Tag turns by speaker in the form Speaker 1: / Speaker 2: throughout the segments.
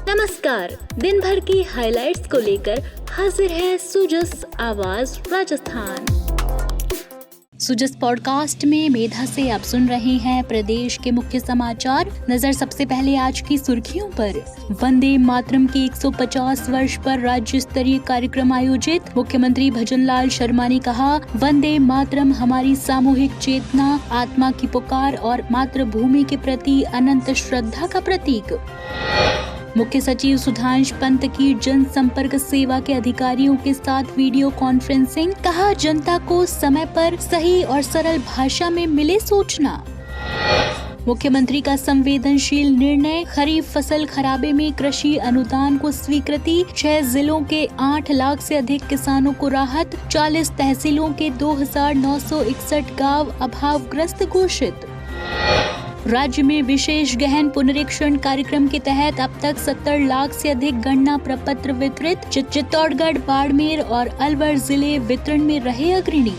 Speaker 1: नमस्कार, दिन भर की हाइलाइट्स को लेकर हाजिर है सुजस आवाज राजस्थान। सुजस पॉडकास्ट में मेधा से आप सुन रहे हैं प्रदेश के मुख्य समाचार। नजर सबसे पहले आज की सुर्खियों पर। वंदे मातरम के 150 वर्ष पर राज्य स्तरीय कार्यक्रम आयोजित। मुख्यमंत्री भजनलाल शर्मा ने कहा, वंदे मातरम हमारी सामूहिक चेतना, आत्मा की पुकार और मातृभूमि के प्रति अनंत श्रद्धा का प्रतीक। मुख्य सचिव सुधांश पंत की जनसंपर्क सेवा के अधिकारियों के साथ वीडियो कॉन्फ्रेंसिंग। कहा, जनता को समय पर सही और सरल भाषा में मिले सूचना। मुख्यमंत्री का संवेदनशील निर्णय, खरीफ फसल खराबे में कृषि अनुदान को स्वीकृति। 6 जिलों के 8 लाख से अधिक किसानों को राहत। 40 तहसीलों के 2961 गांव अभावग्रस्त घोषित। राज्य में विशेष गहन पुनरीक्षण कार्यक्रम के तहत अब तक 70 लाख से अधिक गणना प्रपत्र वितरित। चित्तौड़गढ़, बाड़मेर और अलवर जिले वितरण में रहे अग्रणी।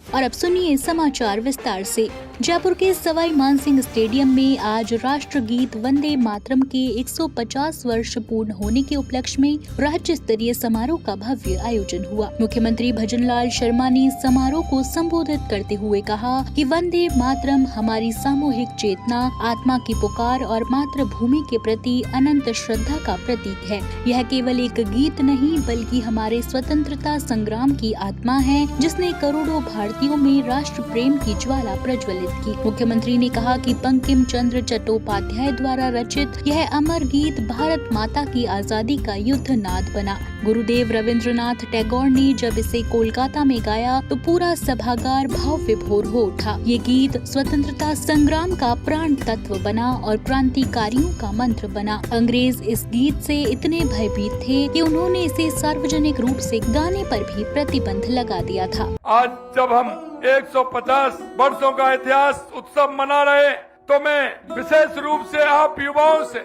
Speaker 1: और अब सुनिए समाचार विस्तार से। जयपुर के सवाई मानसिंह स्टेडियम में आज राष्ट्रगीत वंदे मातरम के 150 वर्ष पूर्ण होने के उपलक्ष्य में राज्य स्तरीय समारोह का भव्य आयोजन हुआ। मुख्यमंत्री भजनलाल शर्मा ने समारोह को संबोधित करते हुए कहा कि वंदे मातरम हमारी सामूहिक चेतना, आत्मा की पुकार और मातृभूमि के प्रति अनंत श्रद्धा का प्रतीक है। यह केवल एक गीत नहीं बल्कि हमारे स्वतंत्रता संग्राम की आत्मा है, जिसने करोड़ों भारतीयों में राष्ट्र प्रेम की ज्वाला प्रज्वलित की। मुख्यमंत्री ने कहा कि बंकिम चंद्र चट्टोपाध्याय द्वारा रचित यह अमर गीत भारत माता की आजादी का युद्ध नाद बना। गुरुदेव रविंद्रनाथ टैगोर ने जब इसे कोलकाता में गाया तो पूरा सभागार भाव विभोर हो उठा। ये गीत स्वतंत्रता संग्राम का प्राण तत्व बना और क्रांतिकारियों का मंत्र बना। अंग्रेज इस गीत से इतने भयभीत थे कि उन्होंने इसे सार्वजनिक रूप से गाने पर भी प्रतिबंध लगा दिया था।
Speaker 2: आज जब हम 150 वर्षों का इतिहास उत्सव मना रहे, तो मैं विशेष रूप से आप युवाओं से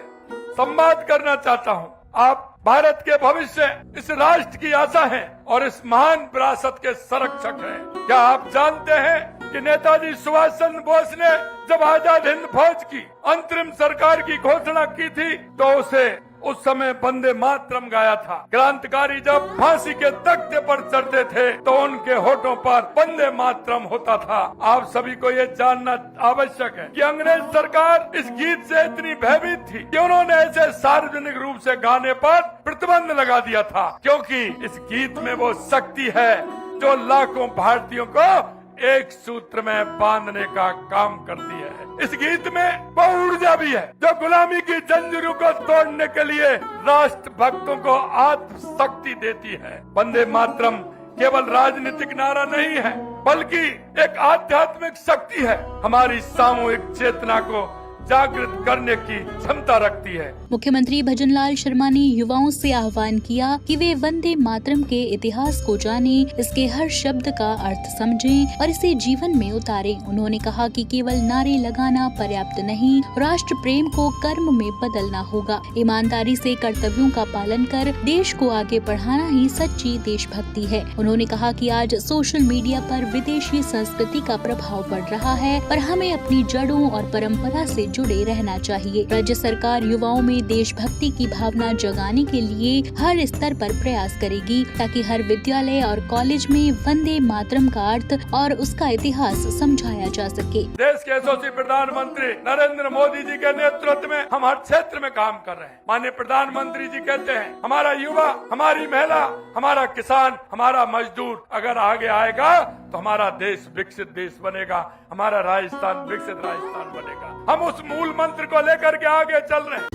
Speaker 2: संवाद करना चाहता हूँ। आप भारत के भविष्य, इस राष्ट्र की आशा हैं और इस महान विरासत के संरक्षक हैं। क्या आप जानते हैं कि नेताजी सुभाष चंद्र बोस ने जब आजाद हिंद फौज की अंतरिम सरकार की घोषणा की थी तो उसे उस समय वंदे मातरम गाया था। क्रांतिकारी जब फांसी के तख्ते पर चढ़ते थे तो उनके होठों पर वंदे मातरम होता था। आप सभी को ये जानना आवश्यक है कि अंग्रेज सरकार इस गीत से इतनी भयभीत थी कि उन्होंने ऐसे सार्वजनिक रूप से गाने पर प्रतिबंध लगा दिया था, क्योंकि इस गीत में वो शक्ति है जो लाखों भारतीयों को एक सूत्र में बांधने का काम करती है। इस गीत में वो ऊर्जा भी है जो गुलामी की जंजीरों को तोड़ने के लिए राष्ट्र भक्तों को आत्मशक्ति देती है। वंदे मातरम केवल राजनीतिक नारा नहीं है बल्कि एक आध्यात्मिक शक्ति है, हमारी सामूहिक चेतना को जागृत करने की क्षमता रखती है।
Speaker 1: मुख्यमंत्री भजनलाल शर्मा ने युवाओं से आह्वान किया कि वे वंदे मातरम के इतिहास को जानें, इसके हर शब्द का अर्थ समझें और इसे जीवन में उतारें। उन्होंने कहा कि केवल नारे लगाना पर्याप्त नहीं, राष्ट्र प्रेम को कर्म में बदलना होगा। ईमानदारी से कर्तव्यों का पालन कर देश को आगे बढ़ाना ही सच्ची देशभक्ति है। उन्होंने कहा कि आज सोशल मीडिया पर विदेशी संस्कृति का प्रभाव पड़ रहा है, पर हमें अपनी जड़ों और परंपरा से जुड़े रहना चाहिए। राज्य सरकार युवाओं में देशभक्ति की भावना जगाने के लिए हर स्तर पर प्रयास करेगी, ताकि हर विद्यालय और कॉलेज में वंदे मातरम का अर्थ और उसका इतिहास समझाया जा सके।
Speaker 2: देश के यशस्वी प्रधानमंत्री नरेंद्र मोदी जी के नेतृत्व में हम हर क्षेत्र में काम कर रहे हैं। माननीय प्रधानमंत्री जी कहते हैं, हमारा युवा, हमारी महिला, हमारा किसान, हमारा मजदूर अगर आगे आएगा तो हमारा देश विकसित देश बनेगा, हमारा राजस्थान विकसित राजस्थान बनेगा। हम उस मूल मंत्र को लेकर के आगे चल रहे हैं।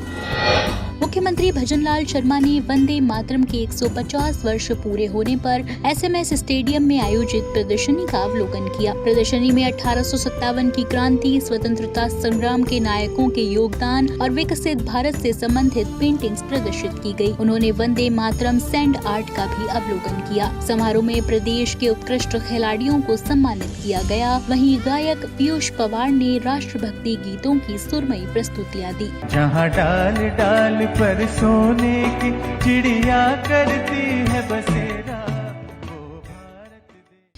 Speaker 1: मुख्यमंत्री भजनलाल शर्मा ने वंदे मातरम के 150 वर्ष पूरे होने पर SMS स्टेडियम में आयोजित प्रदर्शनी का अवलोकन किया। प्रदर्शनी में 1857 की क्रांति, स्वतंत्रता संग्राम के नायकों के योगदान और विकसित भारत से संबंधित पेंटिंग्स प्रदर्शित की गई। उन्होंने वंदे मातरम सैंड आर्ट का भी अवलोकन किया। समारोह में प्रदेश के उत्कृष्ट खिलाड़ियों को सम्मानित किया गया। वहीं गायक पीयूष पवार ने राष्ट्रभक्ति गीतों की सुरमई प्रस्तुतियाँ दी।
Speaker 3: जहाँ डाल डाल पर सोने की चिड़िया करती है बसेरा।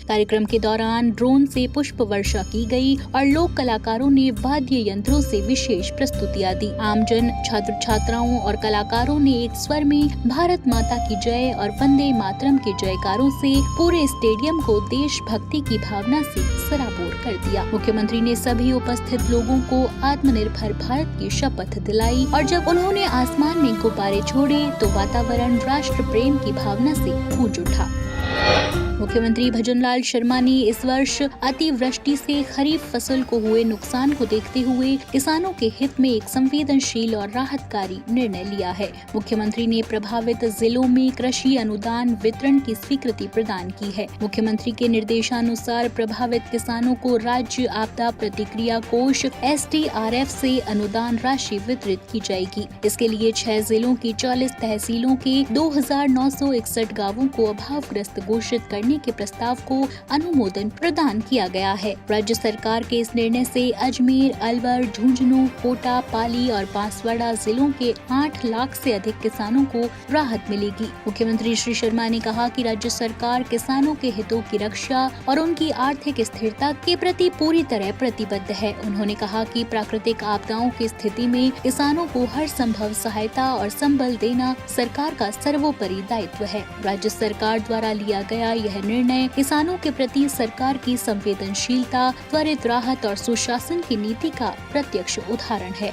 Speaker 1: कार्यक्रम के दौरान ड्रोन से पुष्प वर्षा की गई और लोक कलाकारों ने वाद्य यंत्रों से विशेष प्रस्तुतियां दी। आमजन, छात्र छात्राओं और कलाकारों ने एक स्वर में भारत माता की जय और वंदे मातरम के जयकारों से पूरे स्टेडियम को देशभक्ति की भावना से सराबोर कर दिया। मुख्यमंत्री ने सभी उपस्थित लोगों को आत्मनिर्भर भारत की शपथ दिलाई और जब उन्होंने आसमान में गुब्बारे छोड़े तो वातावरण राष्ट्र प्रेम की भावना से गूंज उठा। मुख्यमंत्री भजनलाल शर्मा ने इस वर्ष अतिवृष्टि से खरीफ फसल को हुए नुकसान को देखते हुए किसानों के हित में एक संवेदनशील और राहतकारी निर्णय लिया है। मुख्यमंत्री ने प्रभावित जिलों में कृषि अनुदान वितरण की स्वीकृति प्रदान की है। मुख्यमंत्री के निर्देशानुसार प्रभावित किसानों को राज्य आपदा प्रतिक्रिया कोष SDRF से अनुदान राशि वितरित की जाएगी। इसके लिए 6 जिलों की 40 तहसीलों के 2961 गाँवों को अभावग्रस्त घोषित करने के प्रस्ताव को अनुमोदन प्रदान किया गया है। राज्य सरकार के इस निर्णय से अजमेर, अलवर, झुंझुनू, कोटा, पाली और बांसवाड़ा जिलों के 8 लाख से अधिक किसानों को राहत मिलेगी। मुख्यमंत्री श्री शर्मा ने कहा कि राज्य सरकार किसानों के हितों की रक्षा और उनकी आर्थिक स्थिरता के प्रति पूरी तरह प्रतिबद्ध है। उन्होंने कहा कि प्राकृतिक आपदाओं की स्थिति में किसानों को हर संभव सहायता और संबल देना सरकार का सर्वोपरि दायित्व है। राज्य सरकार द्वारा लिया गया यह निर्णय किसानों के प्रति सरकार की संवेदनशीलता, त्वरित राहत और सुशासन की नीति का प्रत्यक्ष उदाहरण है।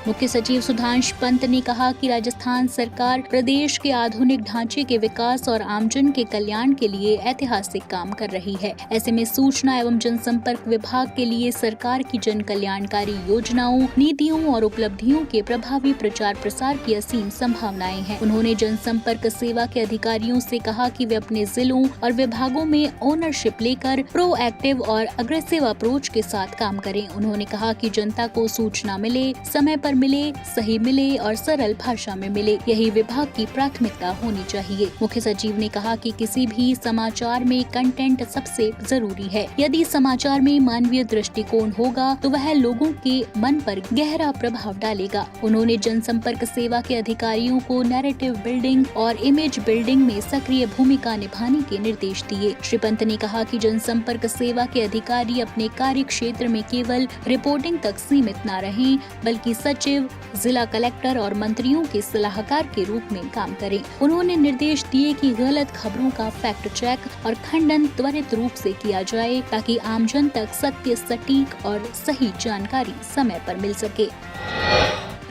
Speaker 1: मुख्य सचिव सुधांश पंत ने कहा कि राजस्थान सरकार प्रदेश के आधुनिक ढांचे के विकास और आमजन के कल्याण के लिए ऐतिहासिक काम कर रही है। ऐसे में सूचना एवं जनसंपर्क विभाग के लिए सरकार की जन कल्याणकारी योजनाओं, नीतियों और उपलब्धियों के प्रभावी प्रचार प्रसार की असीम संभावनाएं हैं। उन्होंने जनसंपर्क सेवा के अधिकारियों से कहा कि वे अपने जिलों और विभागों में ओनरशिप लेकर प्रोएक्टिव और अग्रेसिव अप्रोच के साथ काम करें। उन्होंने कहा कि जनता को सूचना मिले, समय पर मिले, सही मिले और सरल भाषा में मिले, यही विभाग की प्राथमिकता होनी चाहिए। मुख्य सचिव ने कहा कि किसी भी समाचार में कंटेंट सबसे जरूरी है। यदि समाचार में मानवीय दृष्टिकोण होगा तो वह लोगों के मन पर गहरा प्रभाव डालेगा। उन्होंने जनसंपर्क सेवा के अधिकारियों को नैरेटिव बिल्डिंग और इमेज बिल्डिंग में सक्रिय भूमिका निभाने के निर्देश दिए। श्री पंत ने कहा कि जनसंपर्क सेवा के अधिकारी अपने कार्य क्षेत्र में केवल रिपोर्टिंग तक सीमित न रहें, बल्कि सचिव, जिला कलेक्टर और मंत्रियों के सलाहकार के रूप में काम करें। उन्होंने निर्देश दिए कि गलत खबरों का फैक्ट चेक और खंडन त्वरित रूप से किया जाए ताकि आमजन तक सत्य, सटीक और सही जानकारी समय पर मिल सके।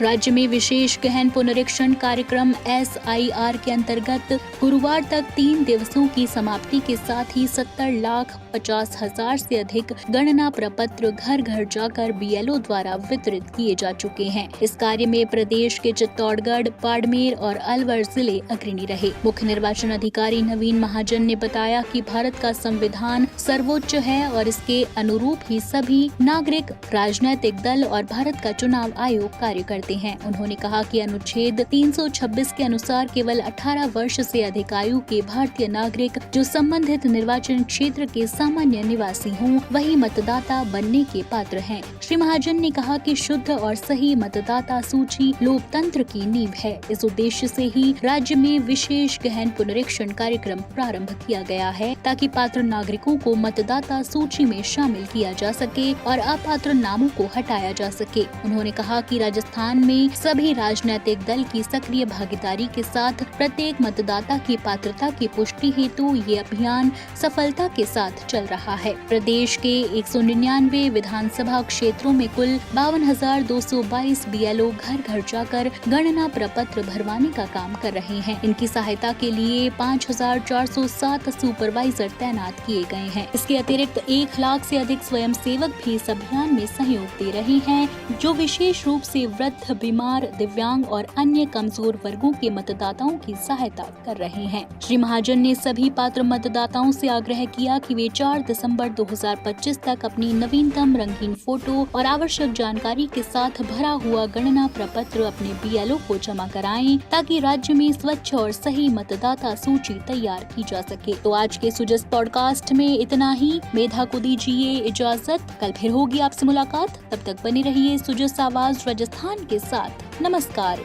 Speaker 1: राज्य में विशेष गहन पुनरीक्षण कार्यक्रम SIR के अंतर्गत गुरुवार तक 3 दिवसों की समाप्ति के साथ ही 70,50,000 से अधिक गणना प्रपत्र घर घर जाकर BLO द्वारा वितरित किए जा चुके हैं। इस कार्य में प्रदेश के चित्तौड़गढ़, बाड़मेर और अलवर जिले अग्रणी रहे। मुख्य निर्वाचन अधिकारी नवीन महाजन ने बताया कि भारत का संविधान सर्वोच्च है और इसके अनुरूप ही सभी नागरिक, राजनीतिक दल और भारत का चुनाव आयोग कार्य करते हैं। उन्होंने कहा कि अनुच्छेद 326 के अनुसार केवल 18 वर्ष से अधिक आयु के भारतीय नागरिक जो संबंधित निर्वाचन क्षेत्र के सामान्य निवासी हों, वही मतदाता बनने के पात्र हैं। श्री महाजन ने कहा कि शुद्ध और सही मतदाता सूची लोकतंत्र की नींव है। इस उद्देश्य से ही राज्य में विशेष गहन पुनरीक्षण कार्यक्रम प्रारंभ किया गया है ताकि पात्र नागरिकों को मतदाता सूची में शामिल किया जा सके और अपात्र नामों को हटाया जा सके। उन्होंने कहा कि राजस्थान में सभी राजनीतिक दल की सक्रिय भागीदारी के साथ प्रत्येक मतदाता की पात्रता की पुष्टि हेतु ये अभियान सफलता के साथ चल रहा है। प्रदेश के 199 विधानसभा क्षेत्रों में कुल 52,222 BLO घर घर जाकर गणना प्रपत्र भरवाने का काम कर रहे हैं। इनकी सहायता के लिए 5,407 सुपरवाइजर तैनात किए गए हैं। इसके अतिरिक्त 1 लाख से अधिक स्वयं सेवक भी इस अभियान में सहयोग दे रहे हैं, जो विशेष रूप से वृद्ध, बीमार, दिव्यांग और अन्य कमजोर वर्गों के मतदाताओं की सहायता कर रहे हैं। श्री महाजन ने सभी पात्र मतदाताओं से आग्रह किया कि वे 4 दिसंबर 2025 तक अपनी नवीनतम रंगीन फोटो और आवश्यक जानकारी के साथ भरा हुआ गणना प्रपत्र अपने BLO को जमा कराएं ताकि राज्य में स्वच्छ और सही मतदाता सूची तैयार की जा सके। तो आज के सुजस पॉडकास्ट में इतना ही। मेधा को दीजिए इजाजत, कल फिर होगी आपसे मुलाकात। तब तक बने रहिए सुजस आवाज राजस्थान के साथ। नमस्कार।